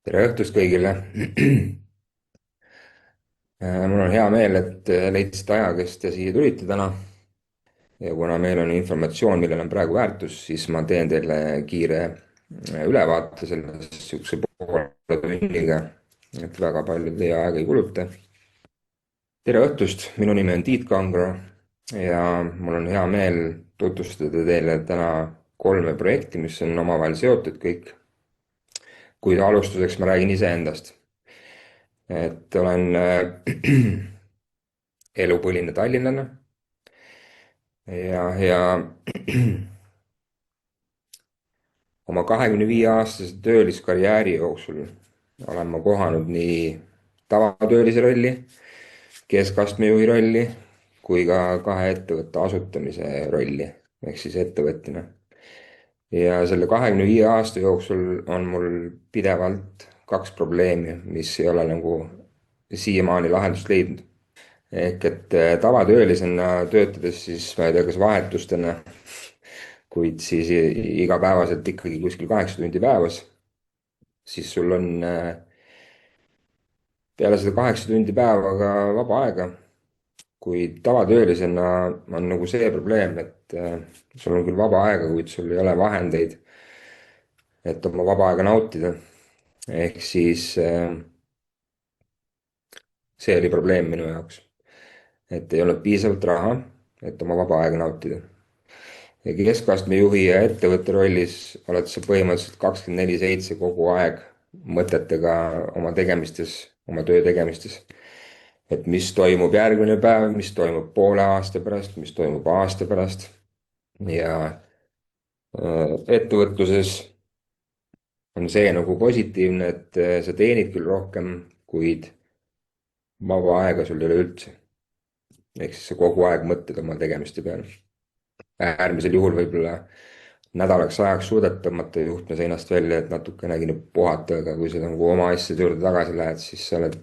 Tere õhtust kõigile! Mul on hea meel, et leidsite aja, kes te siia tulite täna. Ja kuna meil on informatsioon, millel on praegu väärtus, siis ma teen teile kiire ülevaate sellest sihukese poole tunniga, et väga palju teie aega ei kuluta. Tere õhtust! Minu nimi on Tiit Kangro ja mul on hea meel tutvustada teile täna 3 projekti, mis on omavahel seotud kõik. Kuid alustuseks ma räägin iseendast. Et olen elupõline tallinlane ja oma 25-aastase tööliskarjääri jooksul olen ma kohanud nii tavatöölise rolli, keskastme juhi rolli kui ka 2 ettevõtte asutamise rolli ehk siis ettevõtjana. Ja selle 25 aasta jooksul on mul pidevalt 2 probleemi, mis ei ole nagu siiamaani lahendust leidnud. Ehk et tavatöölisena töötades siis ma ei tea, kas vahetustena, kuid siis igapäevaselt ikkagi kuskil 8 tundi päevas, siis sul on peale seda 8 tundi päevaga vaba aega. Kuid tavatöölisena on nagu see probleem, et sul on küll vaba aega, kuid sul ei ole vahendeid, et oma vaba aega nautida. Ehk siis see oli probleem minu jaoks, et ei olnud piisavalt raha, et oma vaba aega nautida. Ja keskastme juhi ja ettevõtte rollis oled sa põhimõtteliselt 24/7 kogu aeg mõtetega oma tegemistes, oma töö tegemistes. Et mis toimub järgmine päev, mis toimub poole aasta pärast, mis toimub aasta pärast. Ja ettevõtluses on see nagu positiivne, et sa teenid küll rohkem, kuid vaba aega sul ei ole üldse. Ehk siis sa kogu aeg mõtled oma tegemiste peale. Äärmisel juhul võib-olla nädalaks ajaks suudad tõmmata juhtme seinast välja, et natukenegi nüüd puhata, aga kui sa nagu oma asjade juurde tagasi lähed, siis sa oled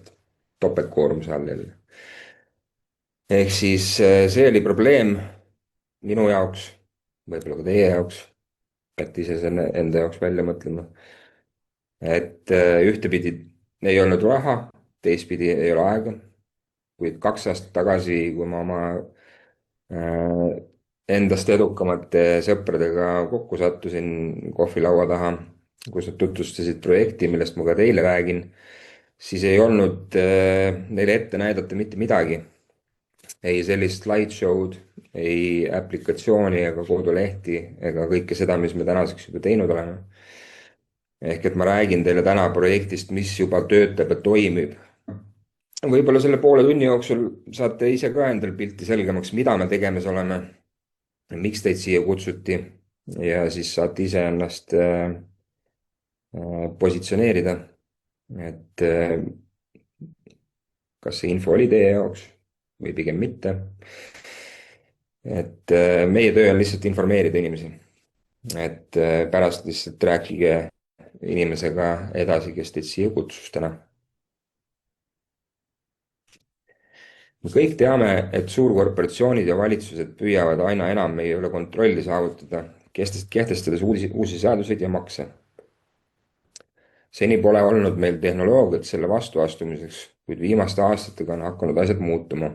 topeltkoormuse all jälle. Ehk siis see oli probleem minu jaoks, võib-olla ka teie jaoks, peate ise selle enda jaoks välja mõtlema. Et ühtepidi ei olnud raha, teistpidi ei ole aega, kuid 2 aastat tagasi, kui ma oma endast edukamate sõpradega kokku sattusin kohvilaua taha, kus nad tutvustasid projekti, millest ma ka teile räägin, siis ei olnud neile ette näidata mitte midagi. Ei sellist slideshow'd, ei aplikatsiooni ega kodulehti ega kõike seda, mis me tänaseks juba teinud oleme. Ehk et ma räägin teile täna projektist, mis juba töötab ja toimib. Võib-olla selle poole tunni jooksul saate ise ka endale pilti selgemaks, mida me tegemas oleme, miks teid siia kutsuti ja siis saate ise ennast positsioneerida, et kas see info oli teie jaoks või pigem mitte. Et meie töö on lihtsalt informeerida inimesi, et pärast lihtsalt rääkige inimesega edasi, kes teid siia kutsus täna. Me kõik teame, et suurkorporatsioonid ja valitsused püüavad aina enam meie üle kontrolli saavutada, kehtestades uusi seaduseid ja makse. Seni pole olnud meil tehnoloogiat selle vastu astumiseks, kuid viimaste aastatega on hakanud asjad muutuma.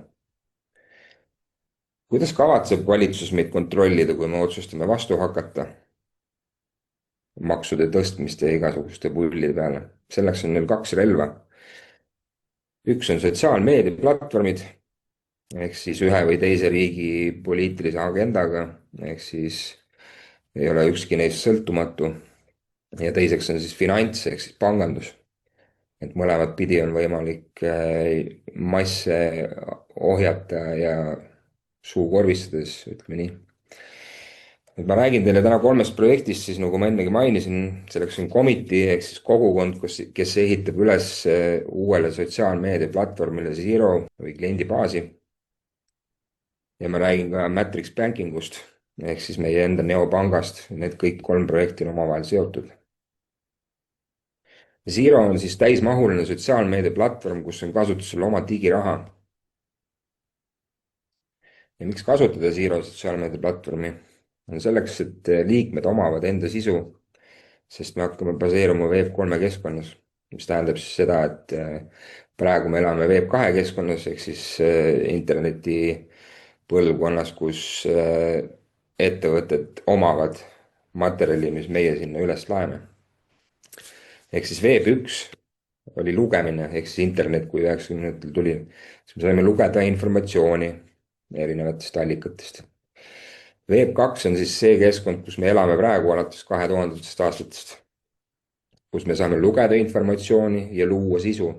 Kuidas kavatseb valitsus meid kontrollida, kui me otsustame vastu hakata maksude tõstmiste ja igasuguste pullide peale? Selleks on neil 2 relva. Üks on sotsiaalmeedia platvormid, ehk siis ühe või teise riigi poliitilise agendaga, ehk siis ei ole ükski neist sõltumatu. Ja teiseks on siis finants ehk siis pangandus. Et mõlemat pidi on võimalik masse ohjata ja suukorvistades, ütleme nii. Et ma räägin teile täna 3 projektist, siis nagu ma ennegi mainisin, selleks on Committee ehk siis kogukond, kes ehitab üles uuele sotsiaalmeedia platvormile Zero või kliendibaasi. Ja ma räägin ka Matrix Bankingust ehk siis meie enda neopangast. Need kõik 3 projekti on omavahel seotud. Zero on siis täismahuline sotsiaalmeedia platvorm, kus on kasutusel oma digiraha. Ja miks kasutada Zero sotsiaalmeedia platvormi? On selleks, et liikmed omavad enda sisu, sest me hakkame baseeruma Web3 keskkonnas. mis tähendab siis seda, et praegu me elame Web2 keskkonnas ehk siis interneti põlvkonnas, kus ettevõtted omavad materjali, mis meie sinna üles laeme. Ehk siis Web1 oli lugemine, ehk siis internet, kui 90-ndatel tuli, siis me saime lugeda informatsiooni erinevatest allikatest. Web2 on siis see keskkond, kus me elame praegu alates 2000-ndatest aastatest, kus me saame lugeda informatsiooni ja luua sisu,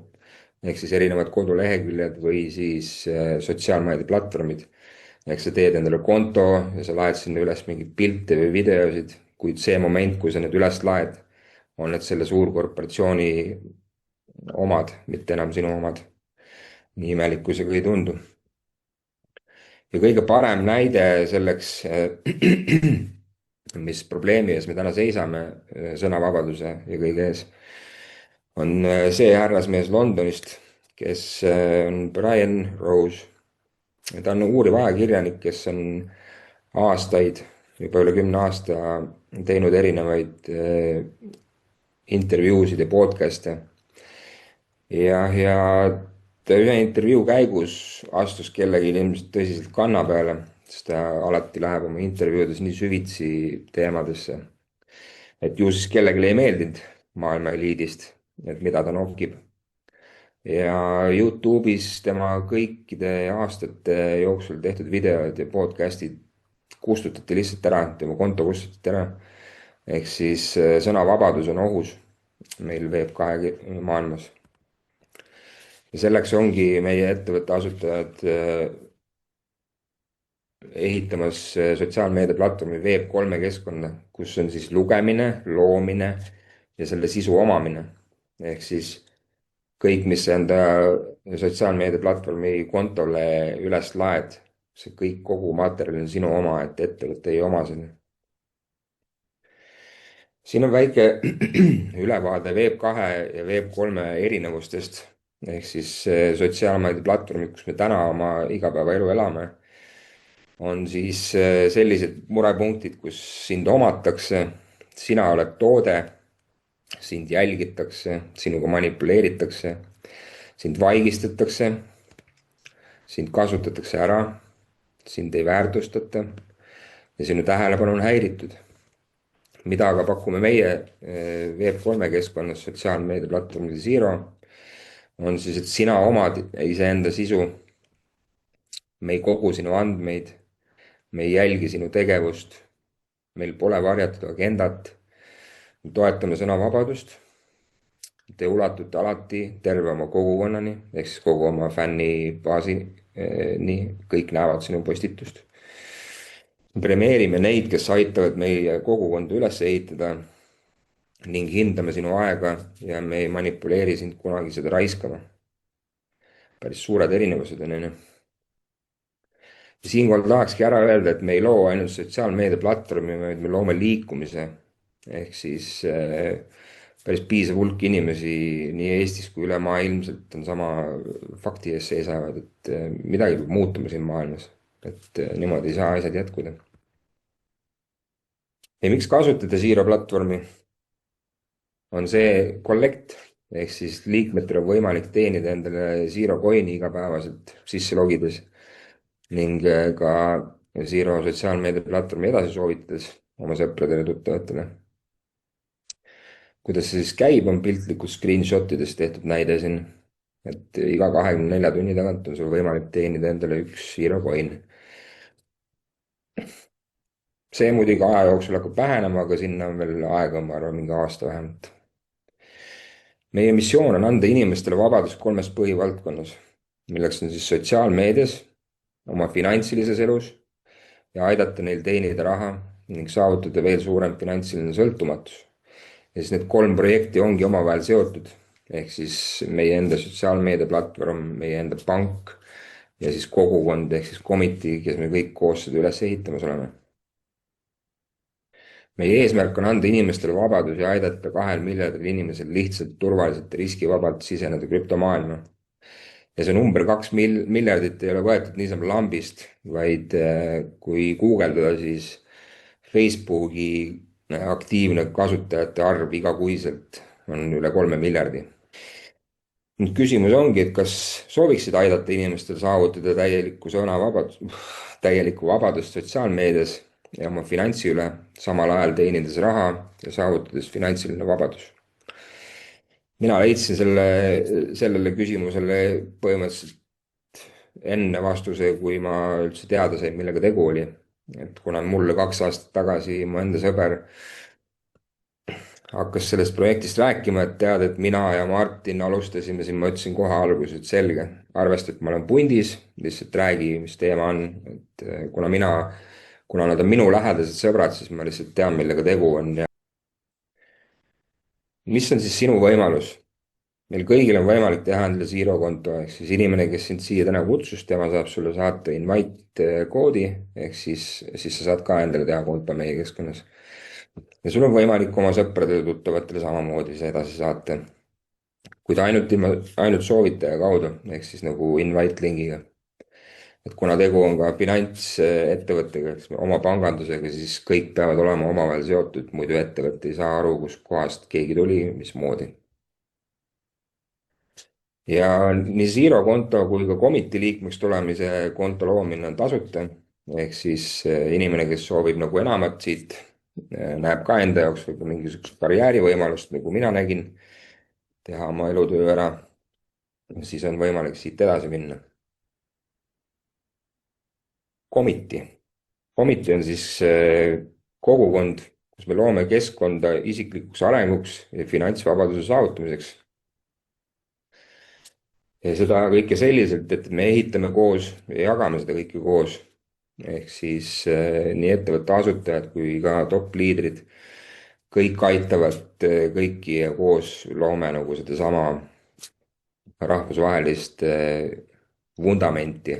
ehk siis erinevad koduleheküljed või siis sotsiaalmeedia platvormid. ehk sa teed endale konto ja sa laed sinna üles mingeid pilte või videosid, kuid see moment, kui sa need üles laed, on need selle suurkorporatsiooni omad, mitte enam sinu omad. nii imelik, kui see ka ei tundu. ja kõige parem näide selleks, mis probleemi ees me täna seisame, sõnavabaduse ja kõige ees, on see härrasmees Londonist, kes on Brian Rose. ta on uuriv ajakirjanik, kes on aastaid, juba üle 10 aasta teinud erinevaid intervjuusid ja podcast'e. ja ta ühe intervjuu käigus astus kellelgi ilmselt tõsiselt kanna peale, sest ta alati läheb oma intervjuudes nii süvitsi teemadesse, et ju siis kellelegi ei meeldinud maailma eliidist, et mida ta nokib. ja Youtube'is tema kõikide aastate jooksul tehtud videod ja podcast'id kustutati lihtsalt ära, tema konto kustutati ära. ehk siis sõnavabadus on ohus meil Web2 maailmas. ja selleks ongi meie ettevõtte asutajad ehitamas sotsiaalmeedia platvormi Web3 keskkonda, kus on siis lugemine, loomine ja selle sisu omamine. ehk siis kõik, mis sa enda sotsiaalmeedia platvormi kontole üles laed, see kõik, kogu materjal on sinu oma, et ettevõte ei oma seda. siin on väike ülevaade Web2 ja Web3 erinevustest, ehk siis sotsiaalmeedia platvormid, kus me täna oma igapäevaelu elame, on siis sellised murepunktid, kus sind omatakse, sina oled toode, sind jälgitakse, sinuga manipuleeritakse, sind vaigistatakse, sind kasutatakse ära, sind ei väärtustata ja sinu tähelepanu on häiritud. mida aga pakume meie Web3 keskkonnas sotsiaalmeedia platvormide Zero, on siis, et sina omad iseenda sisu, me ei kogu sinu andmeid, me ei jälgi sinu tegevust, meil pole varjatud agendat, me toetame sõnavabadust, te ulatute alati terve oma kogukonnani, ehk siis kogu oma fännibaasini, kõik näevad sinu postitust. premeerime neid, kes aitavad meie kogukonda üles ehitada ning hindame sinu aega ja me ei manipuleeri sind kunagi seda raiskama. päris suured erinevused on, onju. ja siinkohal tahakski ära öelda, et me ei loo ainult sotsiaalmeedia platvormi, vaid me loome liikumise. ehk siis päris piisav hulk inimesi nii Eestis kui ülemaailmselt on sama fakti ees seisavad, et midagi peab muutuma siin maailmas, et niimoodi ei saa asjad jätkuda. ja miks kasutada Zero platvormi? on see kollekt, ehk siis liikmetel on võimalik teenida endale Zero coin'i igapäevaselt sisse logides ning ka Zero sotsiaalmeedia platvormi edasi soovitades oma sõpradele ja tuttavatele. kuidas see siis käib, on piltlikult screenshotidest tehtud näide siin, et iga 24 tunni tagant on sul võimalik teenida endale üks Zero coin. see muidugi aja jooksul hakkab vähenema, aga sinna on veel aega, ma arvan, mingi aasta vähemalt. meie missioon on anda inimestele vabadus 3 põhivaldkonnas, milleks on siis sotsiaalmeedias, oma finantsilises elus ja aidata neil teenida raha ning saavutada veel suurem finantsiline sõltumatus. ja siis need 3 projekti ongi omavahel seotud, ehk siis meie enda sotsiaalmeedia platvorm, meie enda pank ja siis kogukond ehk siis committee, kes me kõik koos seda üles ehitamas oleme. meie eesmärk on anda inimestele vabadus ja aidata 2 miljardil inimesel lihtsalt, turvaliselt ja riskivabalt siseneda krüptomaailma. ja see number 2 miljardit ei ole võetud niisama lambist, vaid kui guugeldada, siis Facebooki aktiivne kasutajate arv igakuiselt on üle 3 miljardi. nüüd küsimus ongi, et kas sooviksid aidata inimestel saavutada täielikku vabadust sotsiaalmeedias ja oma finantsi üle, samal ajal teenides raha ja saavutades finantsiline vabadus. mina leidsin sellele küsimusele põhimõtteliselt enne vastuse, kui ma üldse teada sain, millega tegu oli. et kuna mulle 2 aastat tagasi mu enda sõber hakkas sellest projektist rääkima, et tead, et mina ja Martin alustasime, siis ma ütlesin kohe alguses, et selge, arvesta, et ma olen pundis, lihtsalt räägi, mis teema on, et kuna nad on minu lähedased sõbrad, siis ma lihtsalt tean, millega tegu on ja mis on siis sinu võimalus? meil kõigil on võimalik teha endale Zero konto, ehk siis inimene, kes sind siia täna kutsus, tema saab sulle saata invite koodi, ehk siis sa saad ka endale teha konto meie keskkonnas. ja sul on võimalik oma sõpradele, tuttavatele samamoodi see edasi saata. kuid ainult soovitaja kaudu, ehk siis nagu invite lingiga. et kuna tegu on ka finantsettevõttega, eks oma pangandusega, siis kõik peavad olema omavahel seotud, muidu ettevõte ei saa aru, kust kohast keegi tuli, mismoodi. ja nii Zero konto kui ka Commitee liikmeks tulemise konto loomine on tasuta. ehk siis inimene, kes soovib nagu enamat siit, näeb ka enda jaoks võib-olla mingisugust karjäärivõimalust, nagu mina nägin, teha oma elutöö ära, siis on võimalik siit edasi minna. Commitee. Commitee on siis kogukond, kus me loome keskkonda isiklikuks arenguks ja finantsvabaduse saavutamiseks. ja seda kõike selliselt, et me ehitame koos ja jagame seda kõike koos. ehk siis nii ettevõtte asutajad kui ka top-liidrid, kõik aitavad kõiki ja koos loome nagu sedasama rahvusvahelist vundamenti,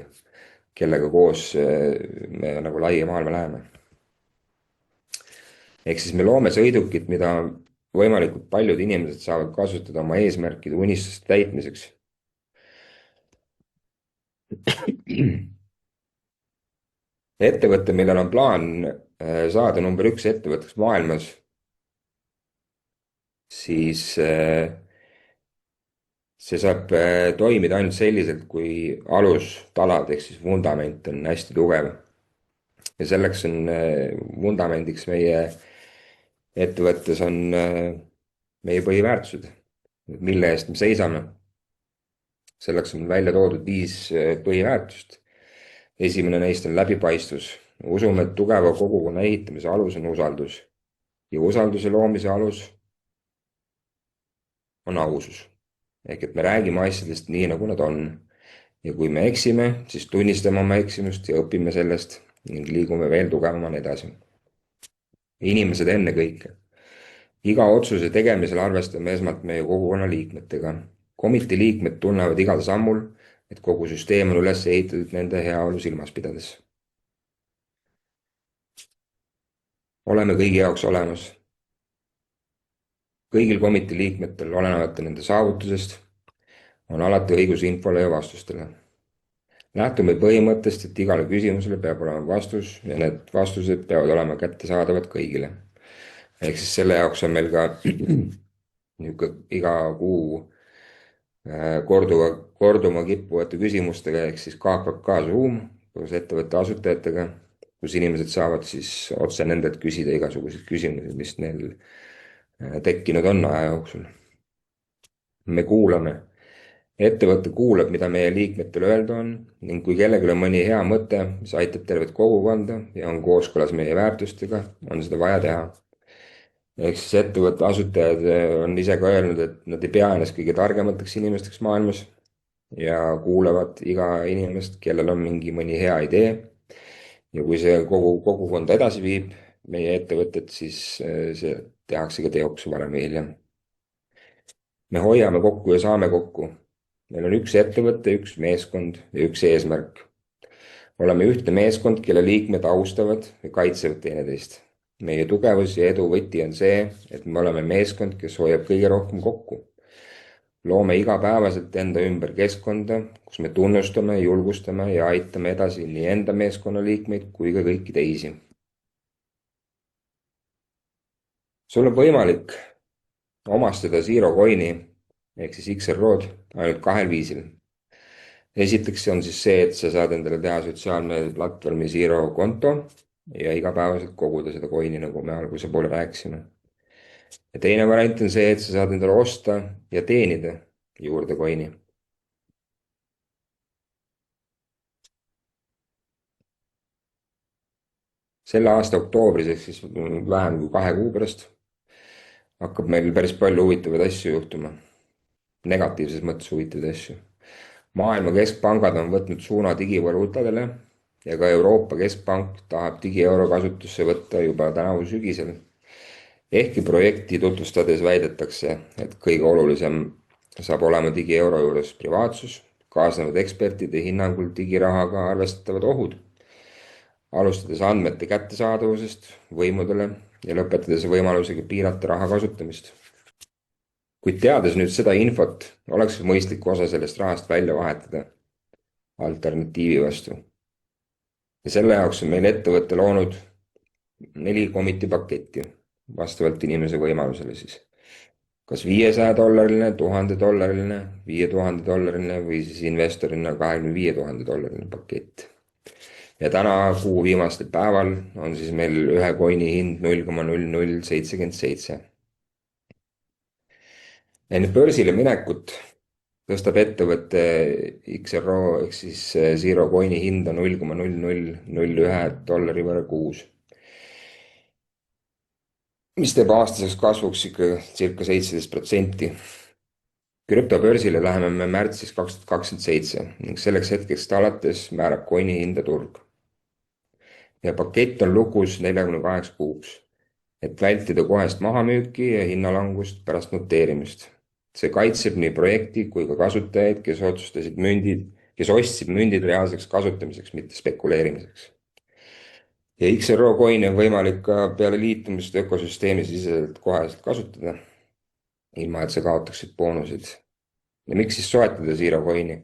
kellega koos me nagu laia maailma läheme. ehk siis me loome sõidukit, mida võimalikult paljud inimesed saavad kasutada oma eesmärkide, unistuste täitmiseks. ettevõte, millel on plaan saada number 1 ettevõtteks maailmas, siis see saab toimida ainult selliselt, kui alustalad ehk siis vundament on hästi tugev. ja selleks on vundamendiks meie ettevõttes on meie põhiväärtused, mille eest me seisame. selleks on välja toodud 5 põhiväärtust. esimene neist on läbipaistvus. usume, et tugeva kogukonna ehitamise alus on usaldus ja usalduse loomise alus on ausus. ehk et me räägime asjadest nii, nagu nad on. ja kui me eksime, siis tunnistame oma eksimust ja õpime sellest ning liigume veel tugevamana edasi. inimesed ennekõike. iga otsuse tegemisel arvestame esmalt meie kogukonna liikmetega. Commitee liikmed tunnevad igal sammul, et kogu süsteem on üles ehitatud nende heaolu silmas pidades. oleme kõigi jaoks olemas. kõigil Commitee liikmetel, olenemata nende saavutusest, on alati õigus infole ja vastustele. lähtume põhimõttest, et igale küsimusele peab olema vastus ja need vastused peavad olema kättesaadavad kõigile. ehk siis selle jaoks on meil ka niisugune iga kuu korduma kippuvate küsimustega ehk siis KKK Zoom koos ettevõtte asutajatega, kus inimesed saavad siis otse nendelt küsida igasuguseid küsimusi, mis neil tekkinud on aja jooksul. me kuulame. ettevõte kuulab, mida meie liikmetel öelda on ning kui kellelgi on mõni hea mõte, mis aitab tervet kogukonda ja on kooskõlas meie väärtustega, on seda vaja teha. ehk siis ettevõtte asutajad on ise ka öelnud, et nad ei pea ennast kõige targemateks inimesteks maailmas ja kuulavad iga inimest, kellel on mõni hea idee. ja kui see kogu kogukonda edasi viib, meie ettevõtet, siis see tehakse ka teoks varem või hiljem. me hoiame kokku ja saame kokku. meil on üks ettevõte, üks meeskond ja üks eesmärk. oleme ühtne meeskond, kelle liikmed austavad ja kaitsevad teineteist. meie tugevus ja edu võti on see, et me oleme meeskond, kes hoiab kõige rohkem kokku. loome igapäevaselt enda ümber keskkonda, kus me tunnustame, julgustame ja aitame edasi nii enda meeskonnaliikmeid kui ka kõiki teisi. sul on võimalik omastada Zero Coini ehk siis XRO-d ainult kahel viisil. esiteks on siis see, et sa saad endale teha sotsiaalmeedia platvormi Zero konto ja igapäevaselt koguda seda coin'i, nagu me alguse poole rääkisime. ja teine variant on see, et sa saad endale osta ja teenida juurde coin'i. selle aasta oktoobris ehk siis vähem kui 2 kuu pärast hakkab meil päris palju huvitavaid asju juhtuma, negatiivses mõttes huvitavaid asju. maailma keskpangad on võtnud suuna digivaluutadele ja ka Euroopa Keskpank tahab digieuro kasutusse võtta juba tänavu sügisel. ehkki projekti tutvustades väidetakse, et kõige olulisem saab olema digieuro juures privaatsus, kaasnevad ekspertide hinnangul digirahaga arvestatavad ohud, alustades andmete kättesaadavusest võimudele ja lõpetades võimalusega piirata raha kasutamist. kuid teades nüüd seda infot, oleks mõistlik osa sellest rahast välja vahetada alternatiivi vastu. ja selle jaoks on meil ettevõte loonud 4 commit'i paketti, vastavalt inimese võimalusele siis. kas $500, $1000, $5000 või siis investorina $25 000 pakett. ja täna kuu viimastel päeval on siis meil ühe coin'i hind 0,0077. enne börsile minekut tõstab ettevõtte XRO ehk siis Zero coin'i hinda $0,0001 võrra kuus, mis teeb aastaseks kasvuks ikka circa 17%. krüptobörsile läheme me märtsis 2027 ning selleks hetkeks alates määrab coin'i hinda turg. ja pakett on lukus 48 kuuks, et vältida kohest mahamüüki ja hinnalangust pärast noteerimist. see kaitseb nii projekti kui ka kasutajaid, kes ostsid mündid reaalseks kasutamiseks, mitte spekuleerimiseks. ja XRO coin'i on võimalik ka peale liitumist ökosüsteemi siseselt koheselt kasutada, ilma et sa kaotaksid boonuseid. ja miks siis soetada Zero coin'i?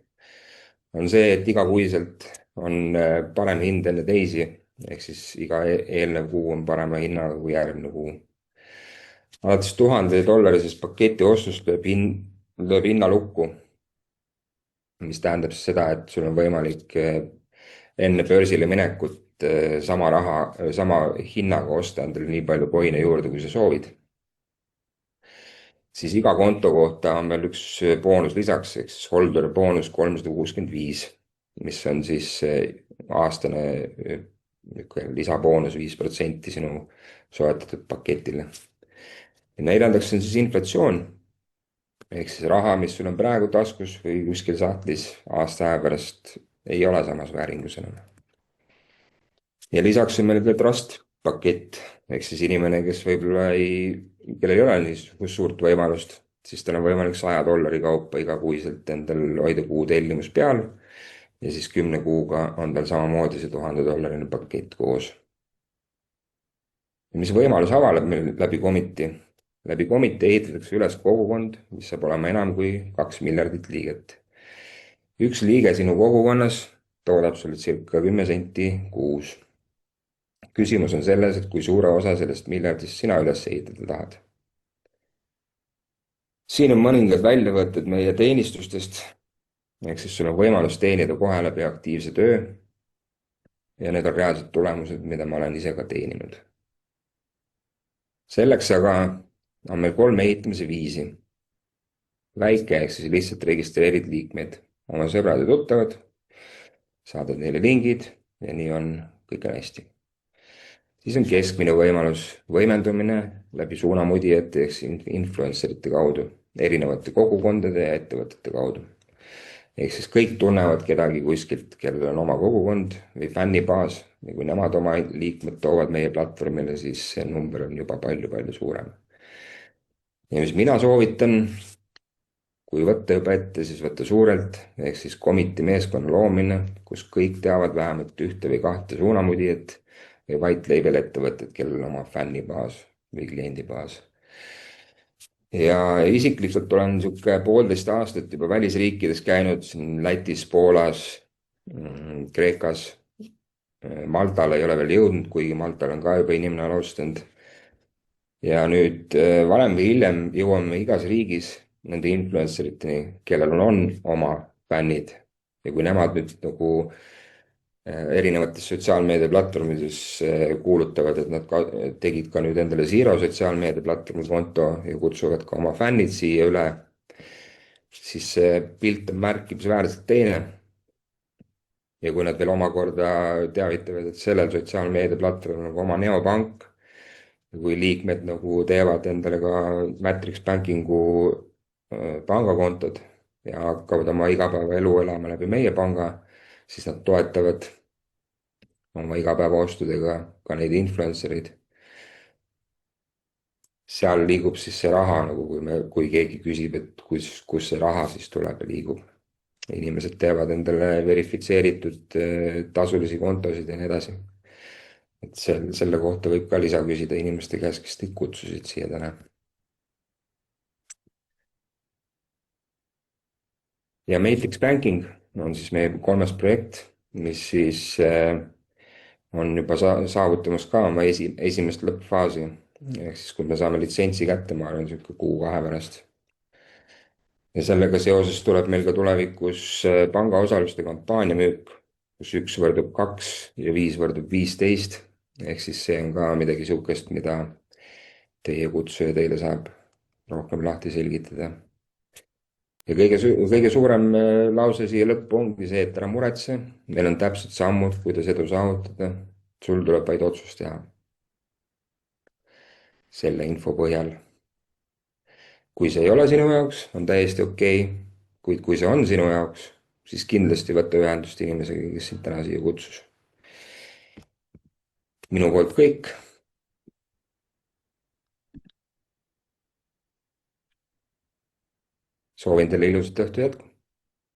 on see, et igakuiselt on parem hind enne teisi, ehk siis iga eelnev kuu on parema hinnaga kui järgmine kuu. alates $1000 paketi ostust lööb hinna lukku, mis tähendab siis seda, et sul on võimalik enne börsile minekut sama hinnaga osta endale nii palju coin'e juurde, kui sa soovid. siis iga konto kohta on veel üks boonus lisaks, ehk siis holder boonus 365, mis on siis aastane lisaboonus 5% sinu soetatud paketile. ja neljandaks on siis inflatsioon, ehk siis raha, mis sul on praegu taskus või kuskil sahtlis, aasta aja pärast ei ole samas vääringus enam. ja lisaks on meil ka trust pakett, ehk siis inimene, kellel ei ole niisugust suurt võimalust, siis tal on võimalik $100 kaupa igakuiselt endal hoida kuu tellimus peal ja siis 10 kuuga on tal samamoodi see $1000 pakett koos. ja mis võimalus avaneb meil läbi commit'i? läbi commit'i ehitatakse üles kogukond, mis saab olema enam kui 2 miljardit liiget. üks liige sinu kogukonnas toodab sulle circa 10 senti kuus. küsimus on selles, et kui suure osa sellest miljardist sina üles ehitada tahad. siin on mõningad väljavõtted meie teenistustest, ehk siis sul on võimalus teenida kohe läbi aktiivse töö. ja need on reaalsed tulemused, mida ma olen ise ka teeninud. selleks aga on meil 3 ehitamise viisi. väike, ehk siis lihtsalt registreerid liikmeid, oma sõbrad ja tuttavad, saadad neile lingid ja nii on, kõik on hästi. siis on keskmine võimalus, võimendumine läbi suunamudijate ehk influencerite kaudu, erinevate kogukondade ja ettevõtete kaudu. ehk siis kõik tunnevad kedagi kuskilt, kellel on oma kogukond või fännibaas ja kui nemad oma liikmed toovad meie platvormile, siis see number on juba palju-palju suurem. ja mis mina soovitan, kui võtta juba ette, siis võtta suurelt, ehk siis commit'i meeskonna loomine, kus kõik teavad vähemalt 1 või 2 suunamudijat või white label ettevõtted, kellel on oma fännibaas või kliendibaas. ja isiklikult olen niisugune 1,5 aastat juba välisriikides käinud, siin Lätis, Poolas, Kreekas. Maltale ei ole veel jõudnud, kuigi Maltal on ka juba inimene alustanud. ja nüüd varem või hiljem jõuame igas riigis nende influencer iteni, kellel on oma fännid ja kui nemad nüüd nagu erinevates sotsiaalmeediaplatvormides kuulutavad, et nad ka, tegid ka nüüd endale Zero sotsiaalmeediaplatvormi konto ja kutsuvad ka oma fännid siia üle, siis see pilt on märkimisväärselt teine. Ja kui nad veel omakorda teavitavad, et sellel sotsiaalmeediaplatvormil on ka oma neopank, ja kui liikmed nagu teevad endale ka Matrix Bankingu pangakontod ja hakkavad oma igapäevaelu elama läbi meie panga, siis nad toetavad oma igapäevaostudega ka neid influencer eid. Seal liigub siis see raha nagu, kui keegi küsib, et kus see raha siis tuleb ja liigub. Inimesed teevad endale verifitseeritud tasulisi kontosid ja nii edasi. Et selle kohta võib ka lisa küsida inimeste käest, kes teid kutsusid siia täna. Ja Matrix Banking on siis meie kolmas projekt, mis siis on juba saavutamas ka oma esimest lõppfaasi. Ehk siis, kui me saame litsentsi kätte, ma arvan, niisugune kuu-kahe pärast. Ja sellega seoses tuleb meil ka tulevikus pangaosaluste kampaaniamüük, kus 1 võrdub 2 ja 5 võrdub 15. Ehk siis see on ka midagi niisugust, mida teie kutsuja teile saab rohkem lahti selgitada. Ja kõige suurem lause siia lõppu ongi see, et ära muretse, meil on täpsed sammud, kuidas edu saavutada. Sul tuleb vaid otsus teha selle info põhjal. Kui see ei ole sinu jaoks, on täiesti okei, kuid kui see on sinu jaoks, siis kindlasti võta ühendust inimesega, kes sind täna siia kutsus. Minu poolt kõik. Soovin teile ilusat õhtu jätku.